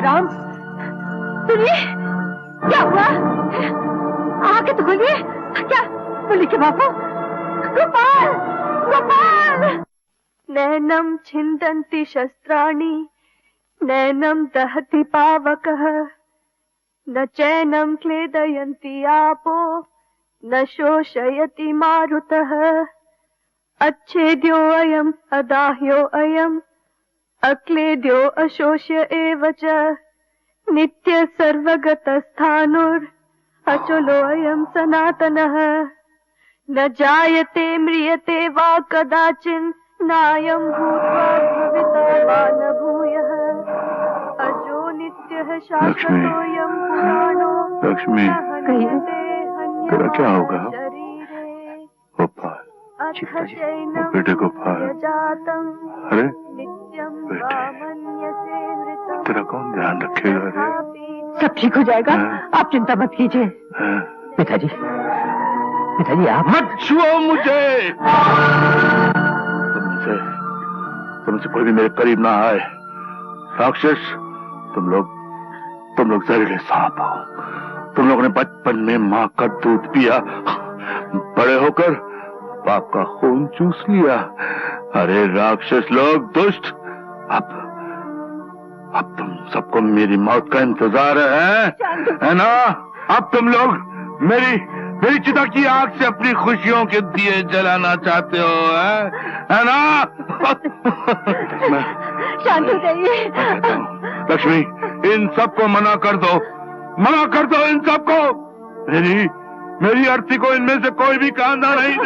राम, सुनिए, क्या हुआ? आके तो खोलिए। क्या बोली के बापू? गोपाल, गोपाल! नैनम छिन्दन्ति शस्त्राणि, नैनम दहति पावकः, न चैनम क्लेदयन्ति आपो, न शोषयति मारुतः। अच्छेद्यो अयम् अदाह्यो अयम्, अक्लेद्यो अशोष्य एव च, नित्य सर्वगतस्थाणुर् अचलो अयम् सनातनः। न जायते म्रियते वा कदाचिन्, नायम् भूत्वा भविता वा न भूयः। अजो नित्यः शाश्वतोऽयम् पुराणो। लक्ष्मी, तेरा क्या होगा? गोपाल, बेटे गोपाल, अरे बेटे, तेरा कौन ध्यान रखेगा रे? सब ठीक हो जाएगा, आप चिंता मत कीजिए। पिताजी, पिताजी आप मत छुओ मुझे। तुमसे कोई भी मेरे करीब ना आए। राक्षस, तुम लोग जहरीले सांप हो। तुम लोगों ने बचपन में माँ का दूध पिया, बड़े होकर बाप का खून चूस लिया। अरे राक्षस लोग, दुष्ट, अब तुम सबको मेरी मौत का इंतजार है ना? अब तुम लोग मेरी चिता की आग से अपनी खुशियों के दिए जलाना चाहते हो, है ना? शांत हो जाइए। लक्ष्मी, इन सबको मना कर दो इन सबको। मेरी अर्थी को इनमें से कोई भी कांधा नहीं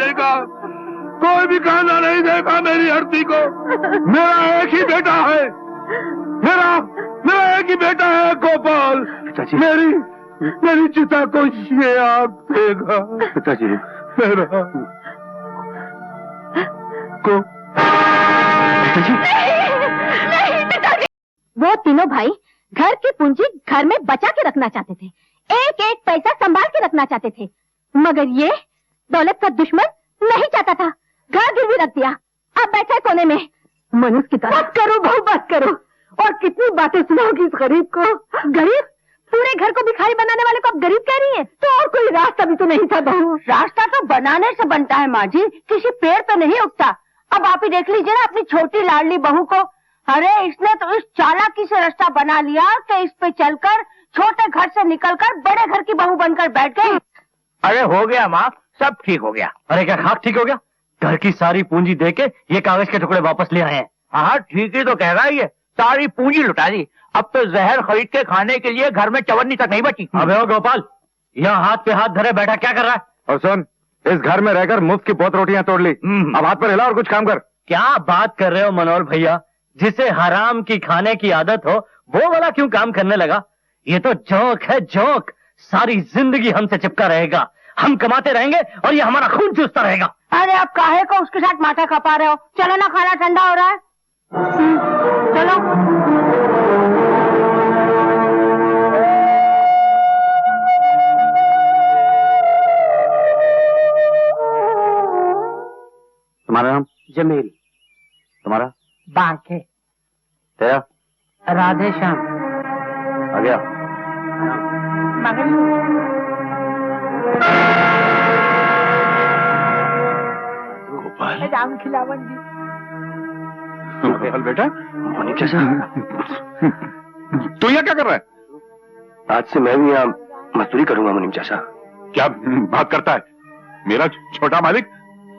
देगा, मेरी अर्थी को। मेरा एक ही बेटा है, मेरा एक ही बेटा है गोपाल। मेरी चिता को ये आग देगा। पिताजी, मेरा को नहीं पिताजी। वो तीनों भाई घर की पूंजी घर में बचा के रखना चाहते थे, एक एक पैसा संभाल के रखना चाहते थे, मगर ये दौलत का दुश्मन नहीं चाहता था, घर गिरवी रख दिया। अब बैठा है कोने में मनुष्य की तरह। बस करो बहू, बस करो। और कितनी बातें सुनाओगी इस गरीब को? गरीब? पूरे घर को भिखारी बनाने वाले को आप गरीब कह रही हैं? तो और कोई रास्ता भी तो नहीं था बहू। रास्ता तो बनाने से बनता है माँ जी, किसी पेड़ तो नहीं उगता। अब आप ही देख लीजिए ना अपनी छोटी लाडली बहू को। अरे इसने तो इस चालाकी से रास्ता बना लिया कि इस पे चलकर छोटे घर से निकलकर बड़े घर की बहू बनकर बैठ गई। अरे हो गया माँ, सब ठीक हो गया। अरे क्या खाक ठीक हो गया? घर की सारी पूंजी देके ये कागज के टुकड़े वापस ले आए हैं। हाँ ठीक ही तो कह रहा है, ये सारी पूंजी लुटा दी। अब तो जहर खरीद के खाने के लिए घर में चवन्नी तक नहीं बची। अबे ओ गोपाल, यहाँ हाथ पे हाथ धरे बैठा क्या कर रहा है? और सुन, इस घर में रहकर मुफ्त की बहुत रोटियां तोड़ ली, अब हाथ पर हिला और कुछ काम कर। क्या बात कर रहे हो मनोहर भैया? जिसे हराम की खाने की आदत हो वो वाला क्यों काम करने लगा? ये तो जोक है, जोक। सारी जिंदगी हमसे चिपका रहेगा, हम कमाते रहेंगे और ये हमारा खून चूसता रहेगा। अरे आप काहे को उसके साथ माथा खपा रहे हो? चलो ना, खाना ठंडा हो रहा है। चलो। तुम्हारा नाम? जमील। तुम्हारा? बांके। तेरा? राधे श्याम। आ गया। गोपाल, राम खिलावन जी। गोपाल बेटा, कैसा? तू यहाँ क्या कर रहा है? आज से मैं भी यहाँ मजदूरी करूंगा मुनीम चाचा। क्या बात करता है? मेरा छोटा मालिक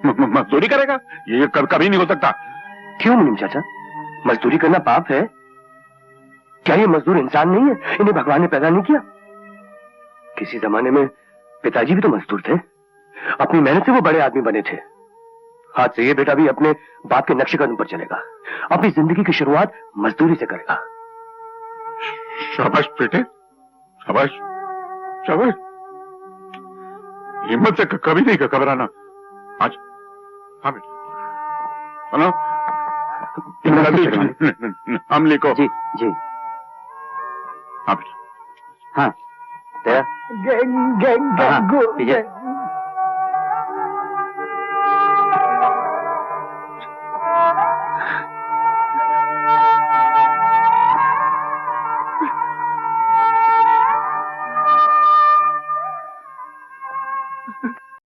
मजदूरी करेगा? ये कभी नहीं हो सकता। क्यों मुनीम चाचा, मजदूरी करना पाप है? क्या ये मजदूर इंसान नहीं है? इन्हें भगवान ने पैदा नहीं किया? किसी जमाने में पिताजी भी तो मजदूर थे, अपनी मेहनत से वो बड़े आदमी बने थे। आज से ये बेटा भी अपने बाप के नक्शे कदम पर चलेगा, अपनी जिंदगी की शुरुआत मजदूरी से करेगा। शाबाश बेटे, शाबाश शाबाश। हिम्मत से कभी नहीं घबराना। आज हाँ बेटा, सुनो, हम लिखो। जी जी। हाँ बेटा। हाँ तेरा? विजय।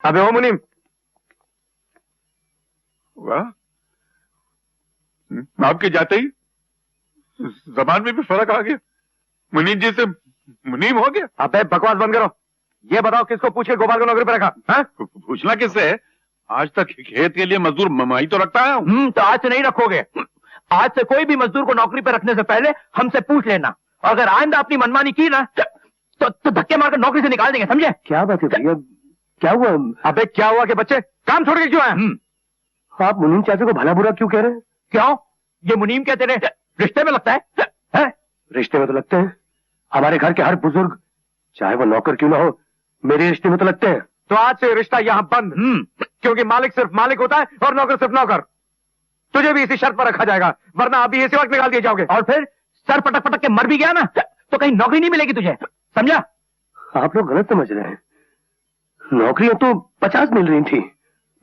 अबे ओ मुनीम, वाह, आपके जाते ही जबान में भी फर्क आ गया। मुनीम जी से मुनीम हो गया। अबे बकवास बंद करो। ये बताओ किसको पूछ के गोपाल को नौकरी पर रखा? हाँ? पूछना किससे है? आज तक खेत के लिए मजदूर मैं तो रखता है। तो आज से नहीं रखोगे। आज से कोई भी मजदूर को नौकरी पर रखने से पहले हमसे पूछ लेना, और अगर आइंदा अपनी मनमानी की ना तो धक्के मारकर नौकरी से निकाल देंगे, समझे? क्या बात है भैया, क्या हुआ? अबे क्या हुआ कि बच्चे काम छोड़ के क्यों आए? आप मुनीम चाचा को भला बुरा क्यों कह रहे हैं? क्यों? ये मुनीम क्या तेरे रिश्ते में लगता है? रिश्ते में तो लगते हैं। हमारे घर के हर बुजुर्ग, चाहे वो नौकर क्यों ना हो, मेरे रिश्ते में तो लगते हैं। तो आज से रिश्ता यहाँ बंद। क्योंकि मालिक सिर्फ मालिक होता है और नौकर सिर्फ नौकर। तुझे भी इसी शर्त पर रखा जाएगा, वरना अभी इसी वक्त निकाल दिए जाओगे। और फिर सर पटक पटक के मर भी गया ना तो कहीं नौकरी नहीं मिलेगी तुझे, समझा? आप लोग गलत समझ रहे हैं। नौकरियां तो 50 मिल रही थी,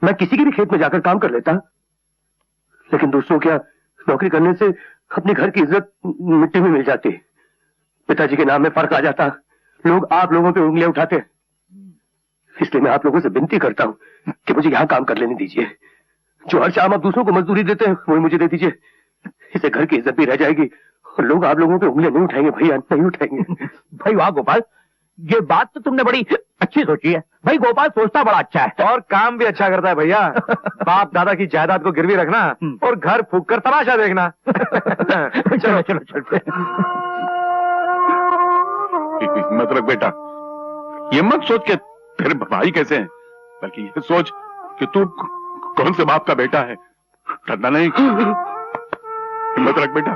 मैं किसी के भी खेत में जाकर काम कर लेता। लेकिन दूसरों क्या नौकरी करने से अपने घर की इज्जत मिट्टी में मिल जाती, पिताजी के नाम में फर्क आ जाता, लोग आप लोगों पे उंगलियां उठाते। इसलिए मैं आप लोगों से विनती करता हूं कि मुझे यहां काम कर लेने दीजिए। जो हर शाम आप दूसरों को मजदूरी देते हैं वही मुझे दे दीजिए। इससे घर की इज्जत भी रह जाएगी और लोग आप लोगों पे उंगलियां नहीं उठाएंगे भैया, नहीं उठाएंगे। भाई वाह गोपाल, ये बात तो तुमने बड़ी अच्छी सोची है। भाई गोपाल सोचता बड़ा अच्छा है और काम भी अच्छा करता है भैया। बाप दादा की जायदाद को गिरवी रखना और घर फूंक कर तमाशा देखना। चलो चलो चलते। हिम्मत रख बेटा, ये मत सोच के तेरे भाई कैसे हैं, बल्कि ये सोच कि तू कौन से बाप का बेटा है। डरना नहीं, हिम्मत रख बेटा।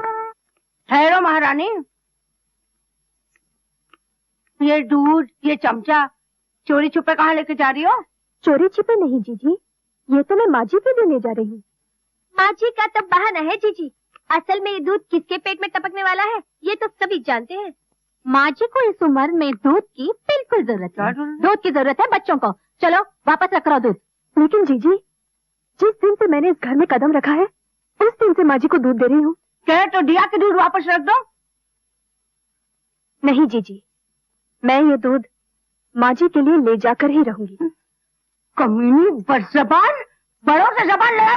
ठहरो महारानी, ये दूध, ये चमचा चोरी छुपे कहाँ लेके जा रही हो? चोरी छिपे नहीं जीजी, ये तो मैं माँ जी को देने जा रही हूँ। माँ जी का तो बहाना है जीजी, असल में ये दूध किसके पेट में टपकने वाला है ये तो सभी जानते हैं। माँ जी को इस उम्र में दूध की बिल्कुल जरूरत है। दूध की जरूरत है बच्चों को। चलो वापस रख रहा दूध। लेकिन जीजी, जिस दिन से मैंने इस घर में कदम रखा है उस दिन से माँ जी को दूध दे रही हूँ। कहे तो दिया के दूध वापस रख दो। नहीं जीजी, मैं ये दूध माँ जी के लिए ले जाकर ही रहूंगी। कमीनी बदज़बान, बड़ों से जबान लड़ा।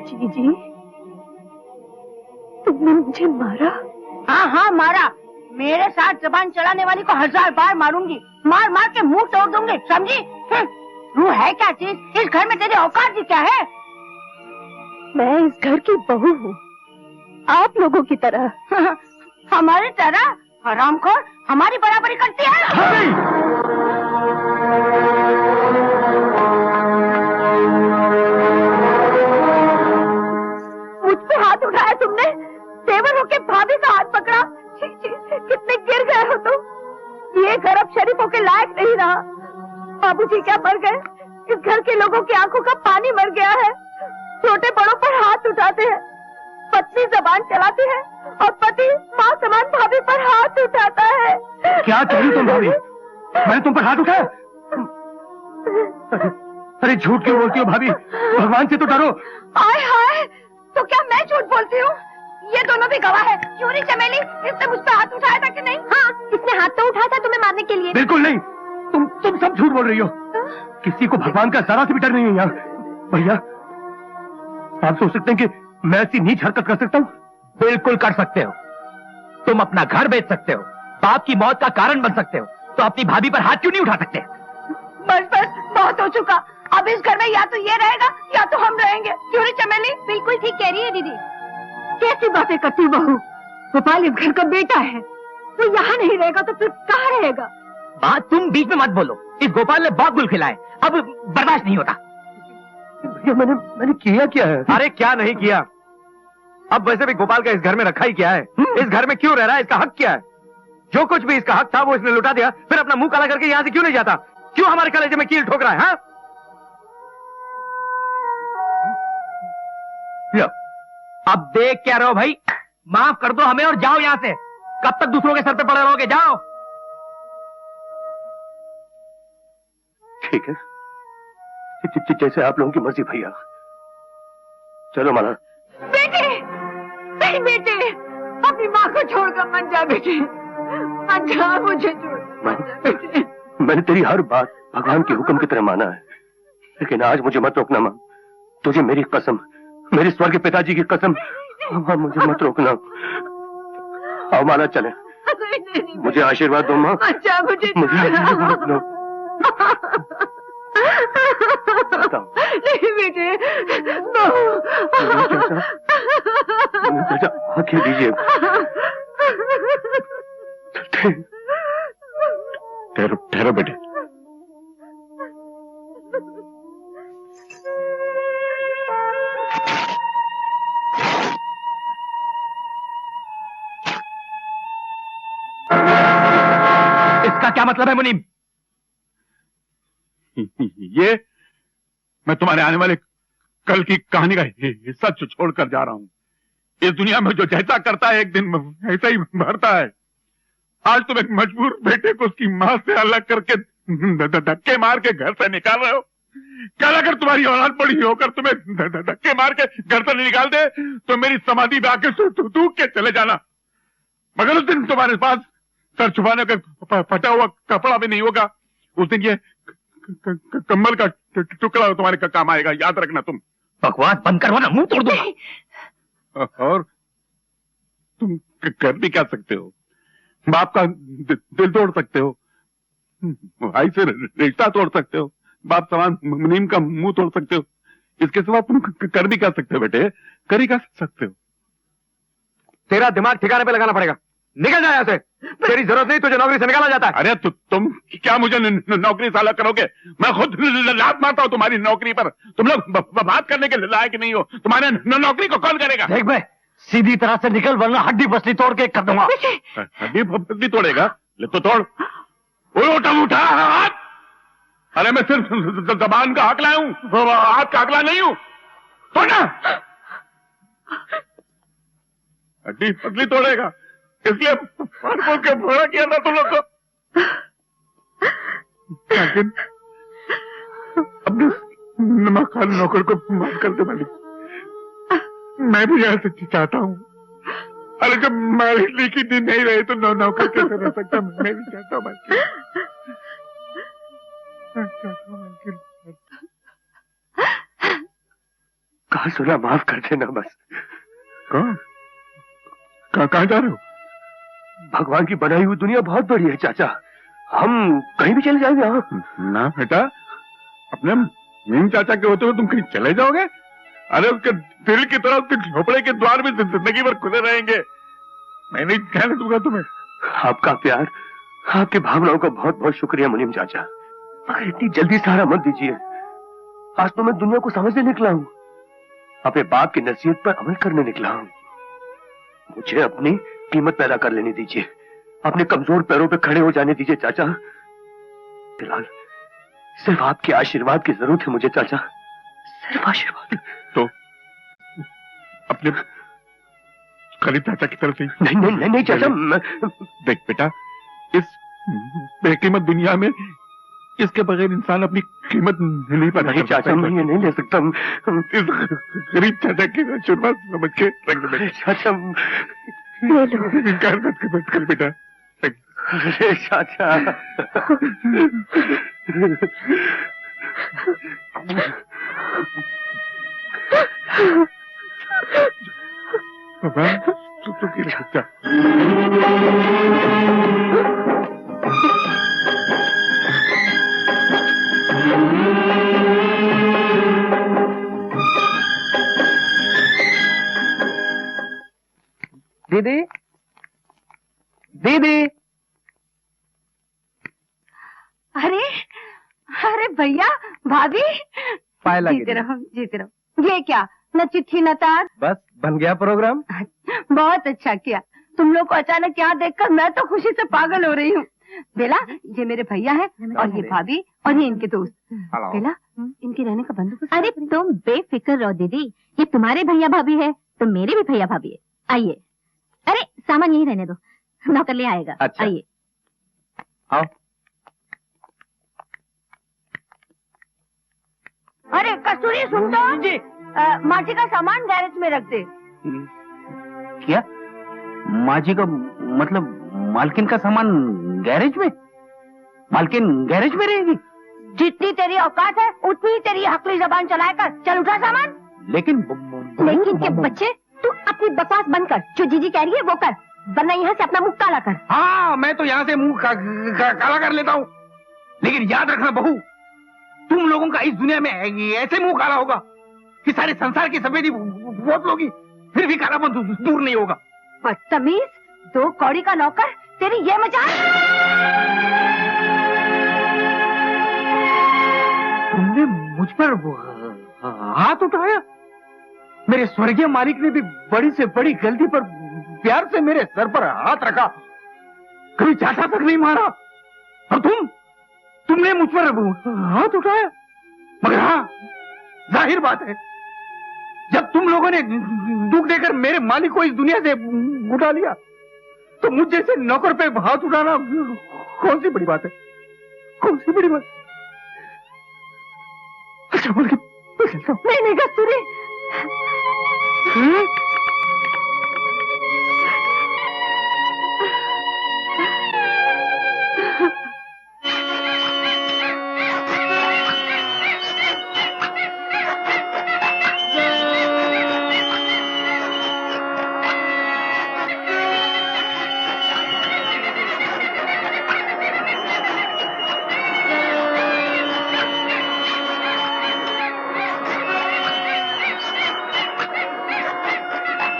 जीजी, तुमने मुझे मारा? हाँ हाँ मारा। मेरे साथ जबान चलाने वाली को 1000 बार मारूंगी, मार मार के मुंह तोड़ दूंगी, समझी? तू है क्या चीज? इस घर में तेरी औकात भी क्या है? मैं इस घर की बहू हूँ, आप लोगों की तरह। हमारी तरह? हरामखोर हमारी बराबरी करती है? मुझ पे हाथ उठाया तुमने, तेवर होके भाभी का हाथ पकड़ा। छी, छी, कितने गिर गए हो तुम। ये घर अब शरीफों के लायक नहीं रहा। बाबूजी क्या मर गए, इस घर के लोगों की आंखों का पानी मर गया है। छोटे बड़ों पर हाथ उठाते हैं, पत्नी जबान चलाती है और पति माँ समान भाभी पर हाथ उठाता है। क्या कह रही तुम भाभी? मैंने तुम पर हाथ उठाया? अरे झूठ क्यों बोलती हो भाभी? भगवान से तो डरो। हाय हाय, तो क्या मैं झूठ बोलती हूँ? ये दोनों भी गवाह है। चोरी चमेली, इसने मुझ पर हाथ उठाया था कि नहीं? हाँ, इसने हाथ तो उठाया था तुम्हें मारने के लिए। बिल्कुल नहीं, तुम सब झूठ बोल रही हो। किसी को भगवान का जरा से भी डर नहीं है यहाँ। भैया, आप सोच सकते हैं कि मैं ऐसी नीच हरकत कर सकता हूँ? बिल्कुल कर सकते हो। तुम अपना घर बेच सकते हो, बाप की मौत का कारण बन सकते हो, तो अपनी भाभी पर हाथ क्यों नहीं उठा सकते? बस बस बहुत हो चुका। अब इस घर में या तो ये रहेगा या तो हम रहेंगे। चोरी चमेली बिल्कुल ठीक कह रही है दीदी। कैसी बातें करती हो बहू? गोपाल इस घर का बेटा है, वो यहाँ नहीं रहेगा तो फिर कहाँ रहेगा? बात तुम बीच में मत बोलो। इस गोपाल ने बहुत गुल खिलाए, अब बर्दाश्त नहीं होता। भैया मैंने किया क्या है? अरे क्या नहीं किया। अब वैसे भी गोपाल का इस घर में रखा ही क्या है? इस घर में क्यों रह रहा है? इसका हक क्या है? जो कुछ भी इसका हक था वो इसने लुटा दिया, फिर अपना मुंह काला करके यहाँ से क्यों नहीं जाता? क्यों हमारे कलेजे में कील ठोक रहा है? हाँ? लो, अब देख क्या रहो भाई, माफ कर दो हमें और जाओ यहाँ से। कब तक दूसरों के सर पे पड़े रहोगे? जाओ। ठीक है, जैसे आप लोगों की मर्जी भैया। चलो माला। बेटे, नहीं बेटे, अपनी माँ को छोड़कर मत जा बेटे, मत जा, मुझे छोड़ मत जा बेटे। मैंने तेरी हर बात भगवान के हुक्म की तरह माना है, लेकिन आज मुझे मत रोकना माँ। तुझे मेरी कसम, मेरे स्वर्ग के पिताजी की कसम, मुझे मत रोकना। आओ माला चले, मुझे आशीर्वाद दो माँ। अच्छा, मुझे आशीर्वाद दो। नहीं बेटे, चाचा आंखें दीजिए। ठहरो ठहरो बेटे। इसका क्या मतलब है मुनीम? ये मैं तुम्हारे आने वाले कल की कहानी का हिस्सा छोड़कर जा रहा हूं। इस दुनिया में जो जैसा करता है एक दिन ऐसा ही भरता है। आज तुम एक मजबूर बेटे को उसकी मां से अलग करके धक्के मार के घर से निकाल रहे हो। कल अगर तुम्हारी औलाद बड़ी होकर तुम्हें धक्के मार के घर से निकाल दे तो मेरी समाधि में आके थूक के चले जाना, मगर उस दिन तुम्हारे पास सर छुपाने का फटा हुआ कपड़ा भी नहीं होगा। उस दिन ये कम्बल का टुकड़ा तुम्हारे काम आएगा, याद रखना। तुम बकवास बंद करो ना, मुंह तोड़ दो। और तुम कर भी क्या सकते हो? बाप का दिल तोड़ सकते हो, भाई से रिश्ता तोड़ सकते हो, बाप समान मुनीम का मुंह तोड़ सकते हो। इसके सिवा तुम कर भी क्या सकते हो बेटे? कर ही क्या सकते हो? तेरा दिमाग ठिकाने पे लगाना पड़ेगा। निकल जा यहाँ से, तेरी जरूरत नहीं, तुझे नौकरी से निकाला जाता है। अरे तुम क्या मुझे नौकरी से अलग करोगे? मैं खुद लात मारता हूँ तुम्हारी नौकरी पर। तुम लोग बात करने के लायक नहीं हो। तुम्हारे नौकरी को कौन करेगा? देख बे, सीधी तरह से निकल वरना हड्डी पसली तोड़ के कर दूंगा। हड्डी पसली तोड़ेगा? ले तो तोड़। उठा उठा हाथ। अरे मैं सिर्फ जबान का हकला हूँ, हाथ का हकला नहीं हूँ। तोड़ना। हड्डी पसली तोड़ेगा, इसलिए फाड़ फूल के फोड़ा किया था तुम लोग को। लेकिन अपने नमक खान नौकर को माफ कर दे मालिक। मैं भी ऐसे चाहता हूँ। अरे जब मालिक लिखी दिन नहीं रहे तो नौकर कैसे रह सकता? मैं भी चाहता हूँ मालिक। कहा सुना, माफ कर देना बस। कहाँ जा रहे हो? भगवान की बनाई हुई दुनिया बहुत बड़ी है चाचा, हम कहीं भी चले जाएंगे। हाँ ना बेटा, अपने मीम चाचा के होते हुए तुम कहीं चले जाओगे? अरे उसके दिल की तरह उसके झोपड़े के द्वार भी जिंदगी भर खुले रहेंगे। मैं नहीं कहने दूंगा तुम्हें। आपका प्यार, आपकी भावनाओं का बहुत बहुत शुक्रिया मुनीम चाचा, मगर इतनी जल्दी सहारा मत दीजिए। आज तो मैं दुनिया को समझने निकला हूँ, अपने बाप की नसीहत पर अमल करने निकला हूँ। मुझे अपनी कीमत पैदा कर लेने दीजिए, अपने कमजोर पैरों पे खड़े हो जाने दीजिए चाचा। फिलहाल सिर्फ आपके आशीर्वाद की जरूरत है मुझे चाचा, सिर्फ आशीर्वाद। तो अपने करीब चाचा की तरफ से। नहीं नहीं नहीं, नहीं चाचा। देख बेटा, इस बेकीमत दुनिया में इसके बगैर इंसान अपनी कीमत नहीं पा। नहीं चाचा, मैं ये नहीं ले सकता। इस गरीब चाचा के आशीर्वाद समझ के रख दे चाचा। इनकार मत कर बेटा। अरे चाचा। भगवान तू की रक्षा। दीदी, दीदी। अरे अरे भैया, भाभी, पाए जीते रहो जीते रहो। ये क्या, न चिट्ठी न तार? बस बन गया प्रोग्राम। बहुत अच्छा किया। तुम लोग को अचानक यहाँ देखकर मैं तो खुशी से पागल हो रही हूँ। बेला, ये मेरे भैया है और ये भाभी और ये इनके दोस्त। बेला, इनके रहने का बंदोबस्त। अरे तुम बेफिक्र रहो दीदी, ये तुम्हारे भैया भाभी है तो मेरे भी भैया भाभी है। आइए। अरे सामान यही रहने दो, नौकर ले आएगा। अच्छा। आइए। आओ। अरे कस्तूरी सुन तो। जी। माटी का सामान गैरेज में रख दे। क्या? माँ जी का मतलब मालकिन का सामान गैरेज में? मालकिन गैरेज में रहेगी? जितनी तेरी औकात है उतनी ही तेरी हकली जबान चलाया कर। चल उठा सामान। लेकिन के बच्चे, तू अपनी बकवास बंद कर। जो जीजी कह रही है वो कर, वरना यहाँ से अपना मुंह काला कर। हाँ, मैं तो यहाँ से मुंह काला कर लेता हूँ, लेकिन याद रखना बहू, तुम लोगों का इस दुनिया में ऐसे मुंह काला होगा कि सारे संसार की सफेदी बहुत लोगी, फिर भी कालापन दूर नहीं होगा। बदतमीज, 2 कौड़ी का नौकर, तेरी ये मजाल। तुमने मुझ पर हाथ उठाया? मेरे स्वर्गीय मालिक ने भी बड़ी से बड़ी गलती पर प्यार से मेरे सर पर हाथ रखा, कभी चाटा तक नहीं मारा, और तुमने मुझ पर हाथ उठाया। मगर हाँ, जाहिर बात है, जब तुम लोगों ने दुख देकर मेरे मालिक को इस दुनिया से उठा लिया, तो मुझ जैसे नौकर पे हाथ उठाना कौन सी बड़ी बात है? कौन सी बड़ी बात? अच्छा बोल के नहीं कस्तूरी।